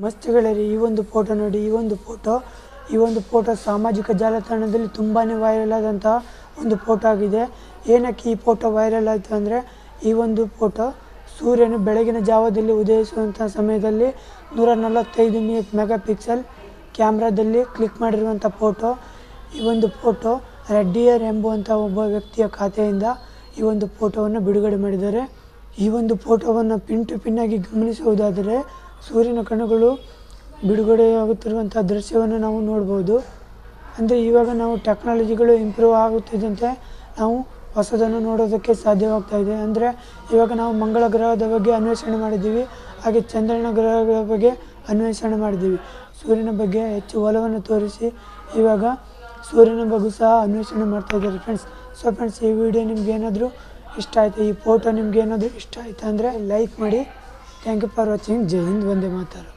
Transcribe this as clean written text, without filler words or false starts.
ಮಸ್ತ್ ಗೆಳೆಯರಿ, ಈ ಒಂದು ಫೋಟೋ ನೋಡಿ. ಈ ಒಂದು ಫೋಟೋ ಸಾಮಾಜಿಕ ಜಾಲತಾಣದಲ್ಲಿ ತುಂಬಾ ವೈರಲ್ ಆದಂತಹ ಒಂದು ಫೋಟೋ ಆಗಿದೆ. ಏನಕ್ಕೆ ಈ ಫೋಟೋ ವೈರಲ್ ಆಯಿತು ಅಂದರೆ, ಈ ಒಂದು ಫೋಟೋ ಸೂರ್ಯನು ಬೆಳಗಿನ ಜಾವದಲ್ಲಿ ಉದಯಿಸುವಂಥ ಸಮಯದಲ್ಲಿ 145 ಮೆಗಾ ಪಿಕ್ಸೆಲ್ ಕ್ಯಾಮ್ರಾದಲ್ಲಿ ಕ್ಲಿಕ್ ಮಾಡಿರುವಂಥ ಫೋಟೋ. ಈ ಒಂದು ಫೋಟೋ ರೆಡ್ಡಿಯರ್ ಎಂಬುವಂಥ ಒಬ್ಬ ವ್ಯಕ್ತಿಯ ಖಾತೆಯಿಂದ ಈ ಒಂದು ಫೋಟೋವನ್ನು ಬಿಡುಗಡೆ ಮಾಡಿದ್ದಾರೆ. ಈ ಒಂದು ಫೋಟೋವನ್ನು ಪಿನ್ ಟು ಪಿನ್ ಆಗಿ ಗಮನಿಸುವುದಾದರೆ ಸೂರ್ಯನ ಕಣಗಳು ಬಿಡುಗಡೆಯಾಗುತ್ತಿರುವಂಥ ದೃಶ್ಯವನ್ನು ನಾವು ನೋಡ್ಬೋದು. ಅಂದರೆ ಇವಾಗ ನಾವು ಟೆಕ್ನಾಲಜಿಗಳು ಇಂಪ್ರೂವ್ ಆಗುತ್ತಿದ್ದಂತೆ ನಾವು ಹೊಸದನ್ನು ನೋಡೋದಕ್ಕೆ ಸಾಧ್ಯವಾಗ್ತಾ ಇದೆ. ಅಂದರೆ ಇವಾಗ ನಾವು ಮಂಗಳ ಗ್ರಹದ ಬಗ್ಗೆ ಅನ್ವೇಷಣೆ ಮಾಡಿದ್ದೀವಿ, ಹಾಗೆ ಚಂದ್ರನ ಗ್ರಹಗಳ ಬಗ್ಗೆ ಅನ್ವೇಷಣೆ ಮಾಡಿದ್ದೀವಿ. ಸೂರ್ಯನ ಬಗ್ಗೆ ಹೆಚ್ಚು ಒಲವನ್ನು ತೋರಿಸಿ ಇವಾಗ ಸೂರ್ಯನ ಬಗ್ಗೆ ಸಹ ಅನ್ವೇಷಣೆ ಮಾಡ್ತಾ ಇದ್ದಾರೆ ಫ್ರೆಂಡ್ಸ್. ಸೊ ಫ್ರೆಂಡ್ಸ್, ಈ ವಿಡಿಯೋ ನಿಮ್ಗೆ ಏನಾದರೂ ಇಷ್ಟ ಆಯಿತು, ಈ ಫೋಟೋ ನಿಮ್ಗೆ ಏನಾದರೂ ಇಷ್ಟ ಆಯಿತು ಅಂದರೆ ಲೈಕ್ ಮಾಡಿ. Thank you for watching. ಜೈ ಹಿಂದ್, ವಂದೇ ಮಾತರಂ.